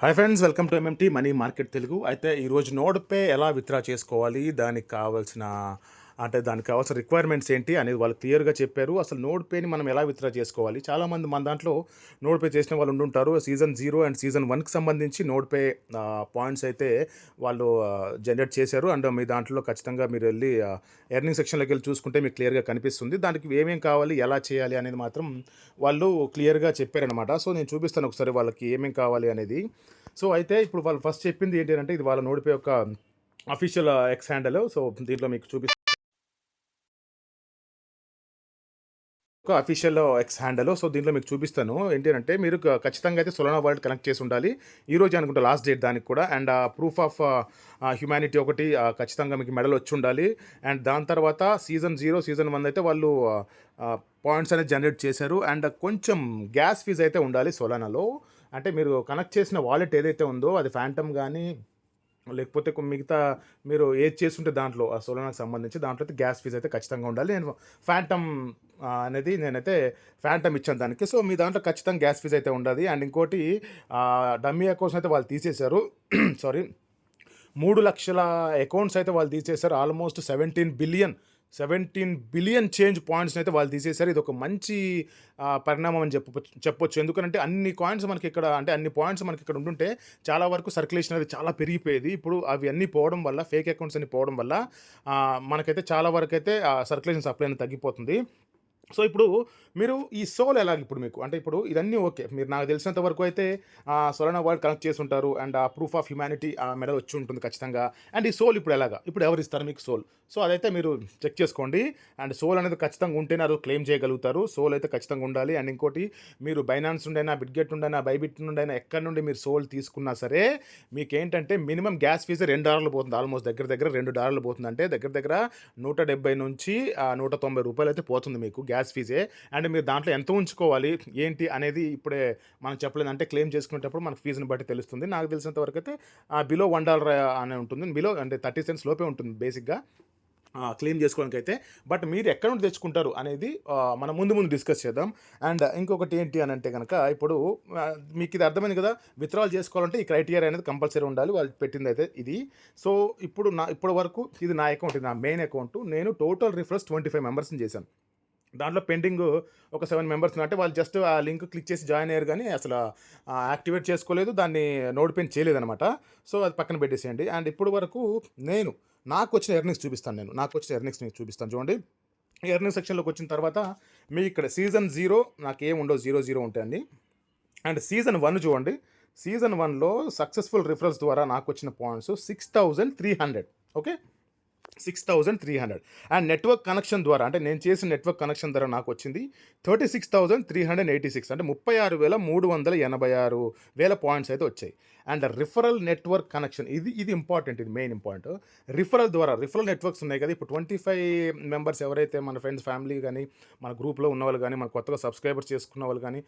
Hi friends, welcome to MMT money market Telugu. అయితే ఈరోజు node pay ఎలా విత్డ్రా చేసుకోవాలి, దానికి కావాల్సిన రిక్వైర్మెంట్స్ ఏంటి అనేది వాళ్ళు క్లియర్గా చెప్పారు. అసలు నోడ్ పేని మనం ఎలా విత్డ్రా చేసుకోవాలి. చాలామంది మన దాంట్లో నోడ్ పే చేసిన వాళ్ళు ఉండుంటారు. సీజన్ 0 అండ్ సీజన్ 1కి సంబంధించి నోడ్ పే పాయింట్స్ అయితే వాళ్ళు జనరేట్ చేశారు. అండ్ మీ దాంట్లో ఖచ్చితంగా మీరు వెళ్ళి ఎర్నింగ్ సెక్షన్లోకి వెళ్ళి చూసుకుంటే మీకు క్లియర్గా కనిపిస్తుంది. దానికి ఏమేం కావాలి, ఎలా చేయాలి అనేది మాత్రం వాళ్ళు క్లియర్గా చెప్పారనమాట. సో నేను చూపిస్తాను ఒకసారి వాళ్ళకి ఏమేం కావాలి అనేది. సో అయితే ఇప్పుడు వాళ్ళు ఫస్ట్ చెప్పింది ఏంటి అంటే, ఇది వాళ్ళ నోడ్ పే యొక్క అఫీషియల్ ఎక్స్ హ్యాండల్. సో దీంట్లో మీకు ఒక అఫీషియల్ ఎక్స్ హ్యాండల్. సో దీంట్లో మీకు చూపిస్తాను. ఏంటి అంటే, మీరు ఖచ్చితంగా అయితే సొలానా వాలెట్ కనెక్ట్ చేసి ఉండాలి. ఈ రోజు అనుకుంటా లాస్ట్ డేట్ దానికి కూడా. అండ్ ప్రూఫ్ ఆఫ్ హ్యుమానిటీ ఒకటి ఖచ్చితంగా మీకు మెడల్ వచ్చి ఉండాలి. అండ్ దాని తర్వాత సీజన్ 0 సీజన్ 1 అయితే వాళ్ళు పాయింట్స్ అనేది జనరేట్ చేశారు. అండ్ కొంచెం గ్యాస్ ఫీజ్ అయితే ఉండాలి సొలానాలో. అంటే మీరు కనెక్ట్ చేసిన వాలెట్ ఏదైతే ఉందో అది ఫ్యాంటమ్ కానీ, లేకపోతే మిగతా మీరు ఏది చేస్తుంటే దాంట్లో ఆ సోలానాకి సంబంధించి దాంట్లో అయితే గ్యాస్ ఫీజ్ అయితే ఖచ్చితంగా ఉండాలి. నేను ఫ్యాంటమ్ అనేది నేనైతే ఫ్యాంటమ్ ఇచ్చాను దానికి. సో మీ దాంట్లో ఖచ్చితంగా గ్యాస్ ఫీజ్ అయితే ఉండాలి. అండ్ ఇంకోటి డమ్మీ అకౌంట్స్ అయితే వాళ్ళు తీసేశారు. సారీ, 3,00,000 అకౌంట్స్ అయితే వాళ్ళు తీసేశారు. ఆల్మోస్ట్ 17 బిలియన్ చేంజ్ పాయింట్స్ని అయితే వాళ్ళు తీసేశారు. ఇది ఒక మంచి పరిణామం అని చెప్పొచ్చు. ఎందుకంటే అన్ని కాయిన్స్ మనకి ఇక్కడ, అంటే అన్ని పాయింట్స్ మనకి ఇక్కడ ఉంటుంటే చాలా వరకు సర్క్యులేషన్ అనేది చాలా పెరిగిపోయేది. ఇప్పుడు అవి అన్నీ పోవడం వల్ల, ఫేక్ అకౌంట్స్ అన్ని పోవడం వల్ల మనకైతే చాలా వరకు అయితే సర్క్యులేషన్ సప్లై అనేది తగ్గిపోతుంది. సో ఇప్పుడు మీరు ఈ సోల్ ఎలాగ, ఇప్పుడు మీకు అంటే ఇప్పుడు ఇదన్నీ ఓకే. మీరు నాకు తెలిసినంత వరకు అయితే సొలానా వాలెట్ కనెక్ట్ చేసి ఉంటారు. అండ్ ఆ ప్రూఫ్ ఆఫ్ హ్యుమానిటీ మెడల్ వచ్చి ఉంటుంది ఖచ్చితంగా. అండ్ ఈ సోల్ ఇప్పుడు ఎలాగా, ఇప్పుడు ఎవరు ఇస్తారు మీకు సోల్? సో అదైతే మీరు చెక్ చేసుకోండి. అండ్ సోల్ అనేది ఖచ్చితంగా ఉంటేనే అది క్లెయిమ్ చేయగలుగుతారు. సోల్ అయితే ఖచ్చితంగా ఉండాలి. అండ్ ఇంకోటి, మీరు బైనాన్స్ నుండైనా, బిట్గెట్ నుండైనా, బైబిట్ నుండైనా, ఎక్కడి నుండి మీరు సోల్ తీసుకున్నా సరే మీకేంటంటే మినిమం గ్యాస్ ఫీజు $2 పోతుంది. ఆల్మోస్ట్ దగ్గర దగ్గర $2 పోతుంది. అంటే దగ్గర దగ్గర 170 నుంచి 190 రూపాయలు అయితే పోతుంది మీకు గ్యాస్ ఫీజే. అండ్ మీరు దాంట్లో ఎంత ఉంచుకోవాలి ఏంటి అనేది ఇప్పుడే మనం చెప్పలేదు. అంటే క్లెయిమ్ చేసుకునేటప్పుడు మనకు ఫీజుని బట్టి తెలుస్తుంది. నాకు తెలిసినంత వరకు అయితే బిలో $1 అనే ఉంటుంది. బిలో అంటే 30 cents లోపే ఉంటుంది బేసిక్గా క్లెయిమ్ చేసుకోవడానికి అయితే. బట్ మీరు ఎక్కడ నుండి తెచ్చుకుంటారు అనేది మనం ముందు డిస్కస్ చేద్దాం. అండ్ ఇంకొకటి ఏంటి అని అంటే కనుక, ఇప్పుడు మీకు ఇది అర్థమైంది కదా, విత్డ్రాల్ చేసుకోవాలంటే ఈ క్రైటీరియా అనేది కంపల్సరీ ఉండాలి. వాళ్ళు పెట్టింది అయితే ఇది. సో ఇప్పుడు వరకు ఇది నా అకౌంట్, ఇది నా మెయిన్ అకౌంట్. నేను టోటల్ రిఫరల్స్ 25 మెంబర్స్ని చేశాను. దాంట్లో పెండింగ్ ఒక 7 మెంబర్స్. అంటే వాళ్ళు జస్ట్ ఆ లింక్ క్లిక్ చేసి జాయిన్ అయ్యారు, కానీ అసలు యాక్టివేట్ చేసుకోలేదు, దాన్ని నోట్ పెన్ చేయలేదన్నమాట. సో అది పక్కన పెట్టేసేయండి. అండ్ ఇప్పుడు వరకు నాకు వచ్చిన ఎర్నింగ్స్ చూపిస్తాను. నాకు వచ్చిన ఎర్నింగ్స్ మీకు చూపిస్తాను చూడండి. ఎర్నింగ్ సెక్షన్లోకి వచ్చిన తర్వాత మీ ఇక్కడ సీజన్ 0 నాకేం ఉండవు, 0 ఉంటాయండి. అండ్ సీజన్ 1 చూడండి. సీజన్ 1లో సక్సెస్ఫుల్ రిఫరల్స్ ద్వారా నాకు వచ్చిన points 6,300. Okay, 6,300. And network connection ద్వారా, అంటే నేను చేసిన నెట్వర్క్ కనెక్షన్ ద్వారా నాకు వచ్చింది 36,386. అంటే 36,386 పాయింట్స్ అయితే వచ్చాయి. అండ్ రిఫరల్ నెట్వర్క్ కనెక్షన్, ఇది ఇంపార్టెంట్, ఇది మెయిన్ ఇంపార్టెంట్. రిఫరల్ ద్వారా, రిఫరల్ నెట్వర్క్స్ ఉన్నాయి కదా. ఇప్పుడు 25 మెంబర్స్ ఎవరైతే మన ఫ్రెండ్స్, ఫ్యామిలీ కానీ, మన గ్రూప్లో ఉన్న వాళ్ళు కానీ, మన కొత్తగా సబ్స్క్రైబర్స్ చేసుకున్న వాళ్ళు కానీ,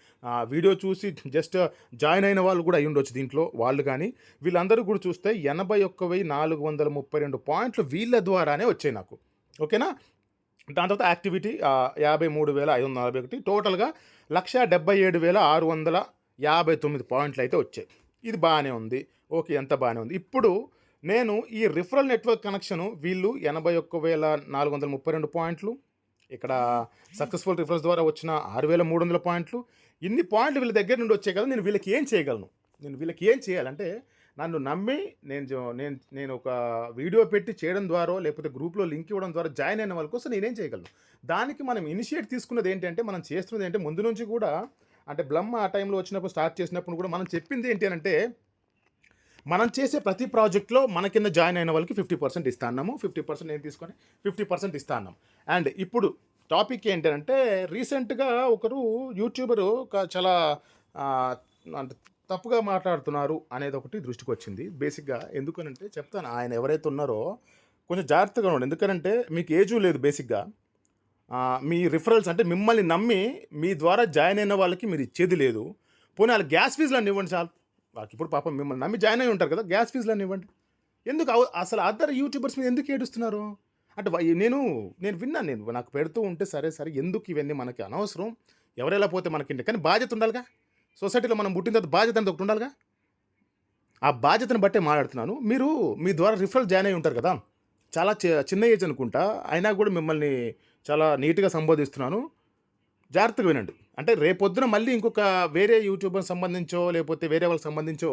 వీడియో చూసి జస్ట్ జాయిన్ అయిన వాళ్ళు కూడా అయి ఉండొచ్చు దీంట్లో, వాళ్ళు కానీ వీళ్ళందరూ కూడా చూస్తే 81,432 పాయింట్లు వీళ్ళ ద్వారానే వచ్చాయి నాకు. ఓకేనా. దాని తర్వాత యాక్టివిటీ 53,541, టోటల్గా 1,77,659 పాయింట్లు అయితే వచ్చాయి. ఇది బాగానే ఉంది. ఓకే, ఎంత బాగానే ఉంది. ఇప్పుడు నేను ఈ రిఫరల్ నెట్వర్క్ కనెక్షను, వీళ్ళు 81,432 పాయింట్లు, ఇక్కడ సక్సెస్ఫుల్ రిఫరల్స్ ద్వారా వచ్చిన 6,300 పాయింట్లు. ఇన్ని పాయింట్లు వీళ్ళ దగ్గర నుండి వచ్చాయి కదా. నేను వీళ్ళకి ఏం చేయగలను? నేను వీళ్ళకి ఏం చేయాలంటే, నన్ను నమ్మి నేను ఒక వీడియో పెట్టి చేయడం ద్వారా, లేకపోతే గ్రూప్లో లింక్ ఇవ్వడం ద్వారా జాయిన్ అయిన వాళ్ళ కోసం నేనేం చేయగలను? దానికి మనం ఇనిషియేట్ తీసుకున్నది ఏంటంటే, మనం చేస్తున్నది ఏంటంటే, ముందు నుంచి కూడా, అంటే బ్లమ్ ఆ టైంలో వచ్చినప్పుడు, స్టార్ట్ చేసినప్పుడు కూడా మనం చెప్పింది ఏంటి అని అంటే, మనం చేసే ప్రతి ప్రాజెక్ట్లో మన కింద జాయిన్ అయిన వాళ్ళకి 50% ఇస్తా అన్నాము. 50% నేను తీసుకొని 50% ఇస్తా అన్నాం. అండ్ ఇప్పుడు టాపిక్ ఏంటంటే, రీసెంట్గా ఒకరు యూట్యూబరు చాలా అంటే తప్పుగా మాట్లాడుతున్నారు అనేది ఒకటి దృష్టికి వచ్చింది. బేసిక్గా ఎందుకనంటే చెప్తాను, ఆయన ఎవరైతే ఉన్నారో కొంచెం జాగ్రత్తగా ఉండండి. ఎందుకంటే మీకు ఏజు లేదు బేసిక్గా. మీ రిఫరల్స్, అంటే మిమ్మల్ని నమ్మి మీ ద్వారా జాయిన్ అయిన వాళ్ళకి మీరు ఇచ్చేది లేదు. పోనీ వాళ్ళ గ్యాస్ ఫీజులన్నీ ఇవ్వండి చాలు. వాళ్ళకి ఇప్పుడు పాపం మిమ్మల్ని నమ్మి జాయిన్ అయి ఉంటారు కదా, గ్యాస్ ఫీజులన్నీ ఇవ్వండి. ఎందుకు అసలు అదర్ యూట్యూబర్స్ మీద ఎందుకు ఏడుస్తున్నారు? అంటే నేను విన్నాను, నాకు పెడుతూ ఉంటే సరే ఎందుకు ఇవన్నీ మనకి అనవసరం, ఎవరెలా పోతే మనకి. కానీ బాధ్యత ఉండాలిగా, సొసైటీలో మనం పుట్టిన తర్వాత బాధ్యత అనేది ఒకటి ఉండాలిగా. ఆ బాధ్యతను బట్టే మాట్లాడుతున్నాను. మీరు మీ ద్వారా రిఫరల్ జాయిన్ అయ్యి ఉంటారు కదా! చాలా చిన్న ఏజ్ అనుకుంటా. అయినా గూడా మిమ్మల్ని చాలా నీట్‌గా సంబోధిస్తున్నాను. జాగ్రత్తగా వినండి. అంటే రేపొద్దున మళ్ళీ ఇంకొక వేరే యూట్యూబర్‌కి సంబంధించో, లేపోతే వేరే వాళ్ళకి సంబంధించో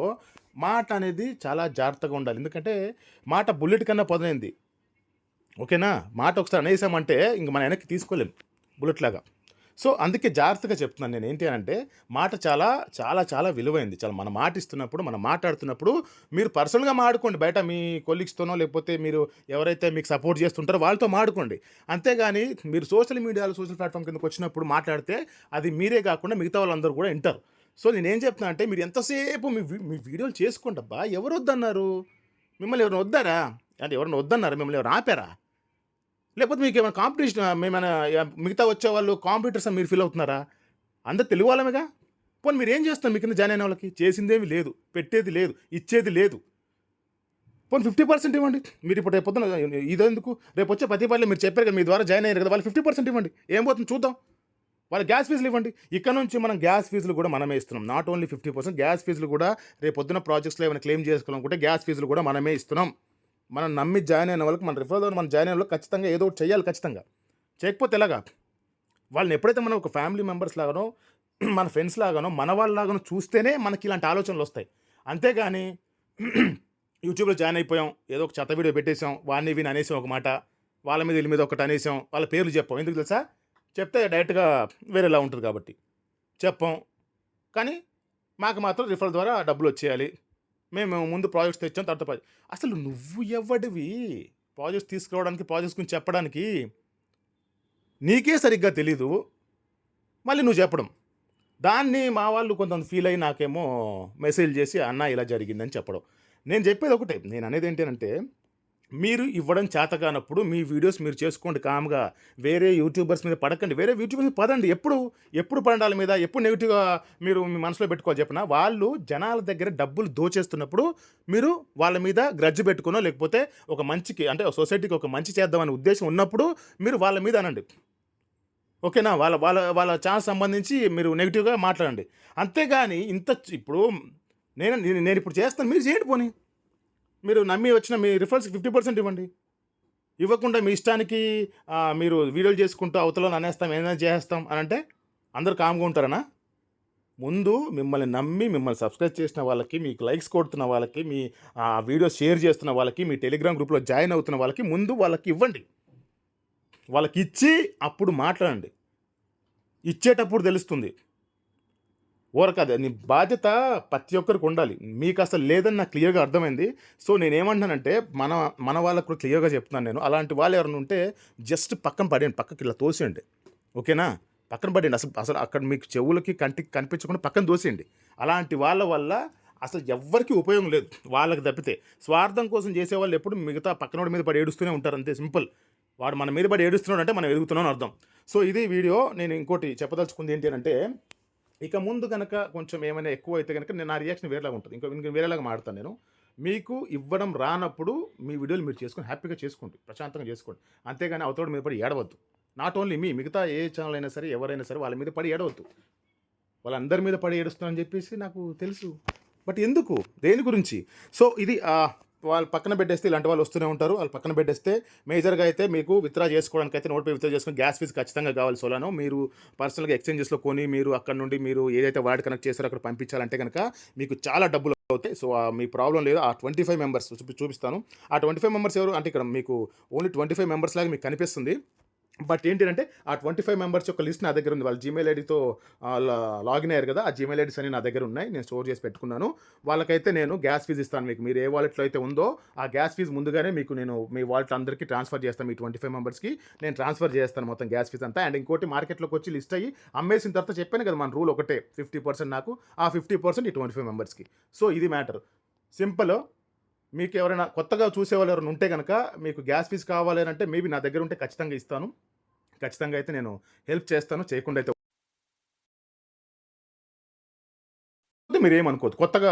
మాట అనేది చాలా జాగ్రత్తగా ఉండాలి. ఎందుకంటే మాట బుల్లెట్ కన్నా పదునైంది. ఓకేనా? మాట ఒకసారి అనేసామంటే ఇంక మనం వెనక్కి తీసుకోలేం బుల్లెట్‌లాగా. సో, అందుకే జాగ్రత్తగా చెప్తున్నాను నేను. ఏంటి అనంటే మాట చాలా, చాలా, చాలా విలువైంది. చాలా మన మాట ఇస్తున్నప్పుడు, మనం మాట్లాడుతున్నప్పుడు మీరు పర్సనల్‌గా మాట్లాడుకోండి. బయట మీ కొలీగ్స్‌తోనో లేకపోతే మీరు ఎవరైతే మీకు సపోర్ట్ చేస్తుంటారో వాళ్ళతో మాట్లాడుకోండి. అంతేగాని మీరు సోషల్ మీడియాలో, సోషల్ ప్లాట్‌ఫార్మ్ కిందకొచ్చినప్పుడు మాట్లాడితే అది మీరే కాకుండా మిగతా వాళ్ళందరూ కూడా ఇంటారు. సో, నేనేం చెప్తున్నా అంటే మీరు ఎంతసేపు మీ వీడియోలు చేసుకోండబ్బా! ఎవరొద్దన్నారు? మిమ్మల్ని ఎవరైనా వద్దారా? అంటే ఎవరైనా వద్దన్నారా? మిమ్మల్ని ఎవరైనా ఆపారా? లేకపోతే మీకేమైనా కాంపిటీషన్ మేమైనా మిగతా వచ్చేవాళ్ళు కాంపిటీటర్స్ అని మీరు ఫీల్ అవుతున్నారా? అందరూ తెలుగు వాళ్ళమేగా. పోనీ మీరేం చేస్తున్నారు మీ కింద జాయిన్ అయిన వాళ్ళకి? చేసిందేమి లేదు. పెట్టేది లేదు. ఇచ్చేది లేదు. పోనీ 50% ఇవ్వండి. మీరిప్పుడు రేపొద్దున ఇదెందుకు? రేపొచ్చే ప్రతి పనిలో మీరు చెప్పారు కదా! మీ ద్వారా జాయిన్ అయ్యారు కదా! వాళ్ళు 50% ఇవ్వండి. ఏం పోతుంది చూద్దాం. వాళ్ళ గ్యాస్ ఫీజులు ఇవ్వండి. ఇక్కడ నుంచి మనం గ్యాస్ ఫీజులు కూడా మనమే ఇస్తున్నాం. నాట్ ఓన్లీ 50% గ్యాస్ ఫీజులు కూడా రేపొద్దున ప్రాజెక్ట్స్‌లో ఏమైనా క్లెయిమ్ చేసుకోవాలనుకుంటే గ్యాస్ ఫీజులు కూడా మనమే ఇస్తున్నాం. మనం నమ్మి జాయిన్ అయిన వాళ్ళకి మన రిఫరల్ ద్వారా మనం జాయిన్ అయిన వాళ్ళకి ఖచ్చితంగా ఏదో ఒకటి చేయాలి ఖచ్చితంగా. చేయకపోతే ఎలాగా? వాళ్ళని ఎప్పుడైతే మనం ఒక ఫ్యామిలీ మెంబర్స్ లాగానో, మన ఫ్రెండ్స్ లాగానో, మన వాళ్ళలాగానో చూస్తేనే మనకి ఇలాంటి ఆలోచనలొస్తాయి. అంతేగాని యూట్యూబ్‌లో జాయిన్ అయిపోయాం. ఏదో ఒక చెత్త వీడియో పెట్టేసాం. వాడిని వీడిని అనేసాం ఒక మాట. వాళ్ళ మీద వీళ్ళ మీద ఒకటి అనేసాం. వాళ్ళ పేర్లు చెప్పం. ఎందుకు తెలుసా? చెప్తే డైరెక్ట్‌గా వేరేలా ఉంటది కాబట్టి. చెప్పం. కానీ మాకు మాత్రం రిఫరల్ ద్వారా డబ్బులొచ్చేయాలి. మేము ముందు ప్రాజెక్ట్స్ తెచ్చాం. తర్వాత అసలు నువ్వు ఎవ్వడివి? ప్రాజెక్ట్స్ తీసుకురావడానికి, ప్రాజెక్ట్స్ గురించి చెప్పడానికి? నీకే సరిగ్గా తెలీదు. మళ్ళీ నువ్వు చెప్పడం. దాన్ని మా వాళ్ళు కొంతమంది ఫీల్ అయ్యి నాకేమో మెసేజ్‌లు చేసి, "అన్న ఇలా జరిగిందని" చెప్పడం. నేను చెప్పేది ఒకటే. నేననేది ఏంటి అనంటే, మీరు ఇవ్వడం చేతకానప్పుడు మీ వీడియోస్ మీరు చేసుకోండి కామ్‌గా. వేరే యూట్యూబర్స్ మీద పడకండి. వేరే యూట్యూబర్స్ మీద పడండి. ఎప్పుడు పడండి ఆళ్ళ మీద? ఎప్పుడు నెగెటివ్‌గా మీరు మీ మనసులో పెట్టుకోవాలి చెప్పనా? వాళ్ళు జనాల దగ్గర డబ్బులు దోచేస్తున్నప్పుడు మీరు వాళ్ళ మీద గ్రడ్జ్ పెట్టుకునో, లేకపోతే ఒక మంచికి అంటే సొసైటీకి ఒక మంచి చేద్దామనే ఉద్దేశ్యం ఉన్నప్పుడు మీరు వాళ్ళ మీద అనండి. ఓకేనా? వాళ్ళ వాళ్ళ వాళ్ళ ఛానెల్‌కి సంబంధించి మీరు నెగెటివ్‌గా మాట్లాడండి. అంతేగాని ఇప్పుడు నేనిప్పుడు చేస్తాను. మీరు చేయండి పోనీ. మీరు నమ్మి వచ్చిన మీ రిఫరల్స్‌కి 50% ఇవ్వండి. ఇవ్వకుండా మీ ఇష్టానికి మీరు వీడియోలు చేసుకుంటూ అవతలోళ్ళని అనేస్తాం, ఏదైనా చేసేస్తాం అనంటే అందరూ కామ్‌గా ఉంటారనా? ముందు మిమ్మల్ని నమ్మి, మిమ్మల్ని సబ్స్క్రైబ్ చేసిన వాళ్ళకి, మీకు లైక్స్ కొడుతున్న వాళ్ళకి, మీ వీడియోస్ షేర్ చేస్తున్న వాళ్ళకి, మీ టెలిగ్రామ్ గ్రూప్‌లో జాయిన్ అవుతున్న వాళ్ళకి ముందు వాళ్ళకి ఇవ్వండి. వాళ్ళకిచ్చి అప్పుడు మాట్లాడండి. ఇచ్చేటప్పుడు తెలుస్తుంది. ఊరకదే నీ బాధ్యత ప్రతి ఒక్కరికి ఉండాలి. మీకసలు లేదని నాకు క్లియర్‌గా అర్థమైంది. సో, నేనేమంటున్నానంటే మన మన వాళ్ళకి కూడా క్లియర్‌గా చెప్తున్నాను నేను. అలాంటి వాళ్ళు ఎవరైనా ఉంటే జస్ట్ పక్కన పడేయండి. పక్కకి ఇలా తోసేయండి. ఓకేనా? పక్కన పడేయండి. అసలు అసలు అక్కడ మీకు చెవులకి, కంటికి కనిపించకుండా పక్కన తోసేయండి. అలాంటి వాళ్ళ వల్ల అసలు ఎవ్వరికీ ఉపయోగం లేదు. వాళ్ళకి తప్పితే. స్వార్థం కోసం చేసేవాళ్ళు ఎప్పుడు మిగతా పక్కనోడి మీద పడి ఏడుస్తూనే ఉంటారు అంతే సింపుల్. వాడు మన మీద పడి ఏడుస్తున్నాడంటే మనం ఎదుగుతున్నాం అని అర్థం. సో, ఇది వీడియో. నేను ఇంకోటి చెప్పదలుచుకుంది ఏంటి అనంటే ఇక ముందు గనక కొంచెం ఏమైనా ఎక్కువైతే గనక నా రియాక్షన్ వేరేలాగా ఉంటది. ఇంక వేరేలాగా మాడతాను నేను. మీకు ఇవ్వడం రానప్పుడు మీ వీడియోలు మీరు చేసుకొని హ్యాపీగా చేసుకోండి. ప్రశాంతంగా చేసుకోండి. అంతేగాని అవతలోడి మీద పడి ఏడవద్దు. నాట్ ఓన్లీ మిగతా ఏ ఛానెల్ అయినా సరే, ఎవరైనా సరే వాళ్ళ మీద పడి ఏడవద్దు. వాళ్ళందరి మీద పడి ఏడుస్తున్నారని చెప్పేసి నాకు తెలుసు. బట్ ఎందుకు? దేని గురించి? సో, ఇది వాళ్ళు పక్కన పెట్టేస్తే ఇలాంటి వాళ్ళు వస్తూనే ఉంటారు. వాళ్ళు పక్కన పెట్టేస్తే మేజర్‌గా అయితే మీకు విత్‌డ్రా చేసుకోవడానికైతే నోట్ విత్‌డ్రా చేసుకొని గ్యాస్ ఫీస్ ఖచ్చితంగా కావాలి సోలానో. మీరు పర్సనల్‌గా ఎక్స్‌చేంజెస్‌లో కొని మీరు అక్కడి నుండి మీరు ఏదైతే వైర్డ్ కనెక్ట్ చేసారో అక్కడ పంపించాలంటే గనక మీకు చాలా డబ్బులు అవుతాయి. సో, మీ ప్రాబ్లమ్ లేదు. ఆ 25 మెంబర్స్ చూపిస్తాను. ఆ 25 మెంబర్స్ ఎవరు అంటే ఇక్కడ మీకు ఓన్లీ 25 మెంబర్స్ లాగా మీకు కనిపిస్తుంది. బట్ ఏంటిదంటే ఆ 25 మెంబర్స్ యొక్క లిస్ట్ నా దగ్గర ఉంది. వాళ్ళ జీమెయిల్ ఐడీతో లాగిన్ అయ్యారు కదా! ఆ జీమెయిల్ ఐడీస్ అన్నీ నా దగ్గర ఉన్నాయి. నేను స్టోర్ చేసి పెట్టుకున్నాను. వాళ్ళకైతే నేను గ్యాస్ ఫీజ్ ఇస్తాను మీకు. మీరు ఏ వాలెట్‌లో అయితే ఉందో ఆ గ్యాస్ ఫీజ్ ముందుగానే మీకు నేను మీ వాలెట్ అందరికీ ట్రాన్స్‌ఫర్ చేస్తాను. మీ 25 మెంబర్స్‌కి నేను ట్రాన్స్‌ఫర్ చేస్తాను మొత్తం గ్యాస్ ఫీజ్ అంతా. అండ్ ఇంకోటి మార్కెట్‌లోకి వచ్చి లిస్ట్ అయ్యి అమ్మేసిన తర్వాత చెప్పాను కదా! మన రూల్ ఒకటే 50% నాకు. ఆ 50% ఈ 25 మెంబర్స్‌కి. సో, ఇది మ్యాటర్. సింపుల్. మీకు ఎవరైనా కొత్తగా చూసేవాళ్ళు ఎవరైనా ఉంటే గనక మీకు గ్యాస్ ఫీజ్ కావాలి అనంటే మేబీ నా దగ్గర ఉంటే ఖచ్చితంగా ఇస్తాను. ఖచ్చితంగా అయితే నేను హెల్ప్ చేస్తాను. చేయకుండా అయితే మీరేమనుకోవద్దు. కొత్తగా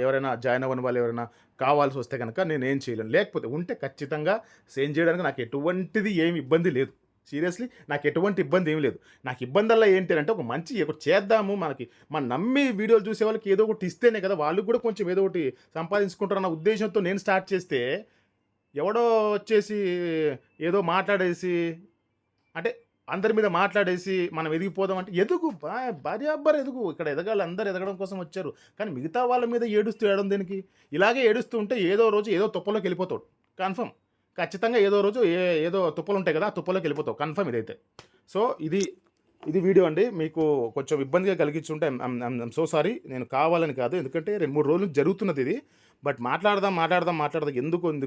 ఎవరైనా జాయిన్ అవ్వని వాళ్ళు ఎవరైనా కావాల్సొస్తే గనక నేనేం చేయలేను. లేకపోతే ఉంటే ఖచ్చితంగా సెండ్ చేయడానికి నాకు ఎటువంటిది ఏమి ఇబ్బంది లేదు. సీరియస్‌లీ నాకు ఎటువంటి ఇబ్బంది ఏమి లేదు. నాకు ఇబ్బందల్లా ఏంటి అంటే ఒక మంచి ఒకటి చేద్దాము మనం నమ్మి వీడియోలు చూసే వాళ్ళకి ఏదో ఒకటి ఇస్తేనే కదా! వాళ్ళు కూడా కొంచెం ఏదో ఒకటి సంపాదించుకుంటారన్న ఉద్దేశ్యంతో నేను స్టార్ట్ చేస్తే, ఎవడో వచ్చేసి ఏదో మాట్లాడేసి అంటే అందరి మీద మాట్లాడేసి మనం ఎదిగిపోదాం అంటే ఎదుగు భార్యాభర్త ఎదుగు. ఇక్కడ ఎదగాలి అందరూ ఎదగడం కోసం వచ్చారు. కానీ మిగతా వాళ్ళ మీద ఏడుస్తూ ఏడవడం దేనికి? ఇలాగే ఏడుస్తూ ఉంటే ఏదో రోజు ఏదో తుప్పలోకి వెళ్ళిపోతావు. కన్ఫర్మ్. ఖచ్చితంగా ఏదో రోజు ఏదో తుప్పలుంటాయి కదా! ఆ తుప్పలోకి వెళ్ళిపోతావు. కన్ఫర్మ్ ఇదైతే. సో, ఇది వీడియో అండి. మీకు కొంచెం ఇబ్బందిగా కలిగించుంటే ఐయామ్ సో సారీ. నేను కావాలని కాదు. ఎందుకంటే 2, 3 రోజులు నుంచి జరుగుతున్నదిది. బట్ మాట్లాడదాం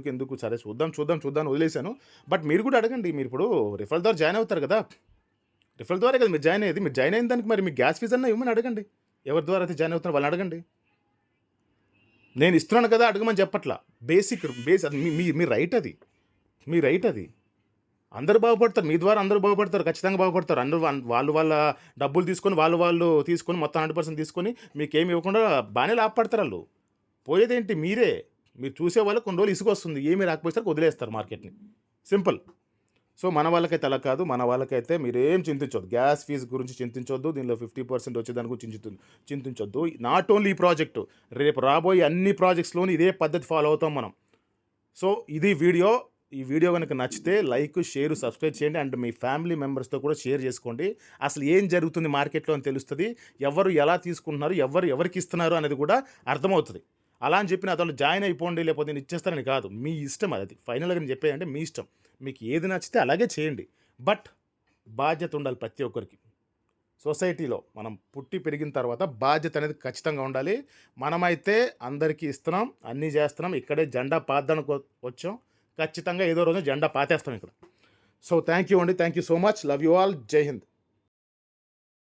ఎందుకు సరే చూద్దాం వదిలేసాను. బట్ మీరు కూడా అడగండి. మీరిప్పుడు రిఫరల్ ద్వారా జాయిన్ అవుతారు కదా! రిఫరల్ ద్వారే కదా మీరు జాయిన్ అయ్యేది. మీరు జాయిన్ అయిన దానికి మరి మీ గ్యాస్ ఫీజ్ అన్నా ఇవ్వమని అడగండి. ఎవరి ద్వారా అయితే జాయిన్ అవుతున్నారో వాళ్ళని అడగండి. నేను ఇస్తున్నాను కదా! అడగమని చెప్పట్లా. బేస్ అది మీ రైట్ అది. మీ రైట్ అది. అందరూ బాగుపడతారు. మీ ద్వారా అందరూ బాగుపడతారు. ఖచ్చితంగా బాగుపడతారు. అందరూ వాళ్ళ డబ్బులు తీసుకొని వాళ్ళు తీసుకొని మొత్తం 100% తీసుకొని మీకేమి ఇవ్వకుండా బానే లాభపడతారాళ్ళు. పోయేదేంటి మీరే. మీరు చూసేవాళ్ళకి కొన్ని రోజులు ఇసుకొస్తుంది. ఏమీ రాకపోయేసరికి వదిలేస్తారు మార్కెట్‌ని. సింపుల్. సో, మన వాళ్ళకైతే అలా కాదు. మన వాళ్ళకైతే మీరేం చింతించొద్దు. గ్యాస్ ఫీజ్ గురించి చింతించొద్దు. దీనిలో 50% వచ్చేదాని గురించి చింతించొద్దు. నాట్ ఓన్లీ ఈ ప్రాజెక్టు. రేపు రాబోయే అన్ని ప్రాజెక్ట్స్‌లోని ఇదే పద్ధతి ఫాలో అవుతాం మనం. సో, ఇది వీడియో. ఈ వీడియో గనుక నచ్చితే లైక్, షేర్, సబ్స్క్రైబ్ చేయండి. అండ్ మీ ఫ్యామిలీ మెంబర్స్‌తో కూడా షేర్ చేసుకోండి. అసలు ఏం జరుగుతుంది మార్కెట్‌లో అని తెలుస్తది. ఎవరు ఎలా తీసుకుంటున్నారు, ఎవరికి ఇస్తున్నారు అనేది కూడా అర్థమవుతది. అలా అని చెప్పి నాతోని జాయిన్ అయిపోండి, లేకపోతే నేను ఇచ్చేస్తానని కాదు. మీ ఇష్టం అది. ఫైనల్‌గా నేను చెప్పేదంటే మీ ఇష్టం. మీకు ఏది నచ్చితే అలాగే చేయండి. బట్ బాధ్యత ఉండాలి ప్రతి ఒక్కరికి. సొసైటీలో మనం పుట్టి పెరిగిన తర్వాత బాధ్యత అనేది ఖచ్చితంగా ఉండాలి. మనమైతే అందరికీ ఇస్తున్నాం, అన్నీ చేస్తున్నాం. ఇక్కడే జెండా పాతడానికి వచ్చాం. ఖచ్చితంగా ఏదో రోజు జెండా పాతేస్తాం ఇక్కడ. సో, థ్యాంక్ యూ అండి. Thank you so much. Love you all. జై హింద్.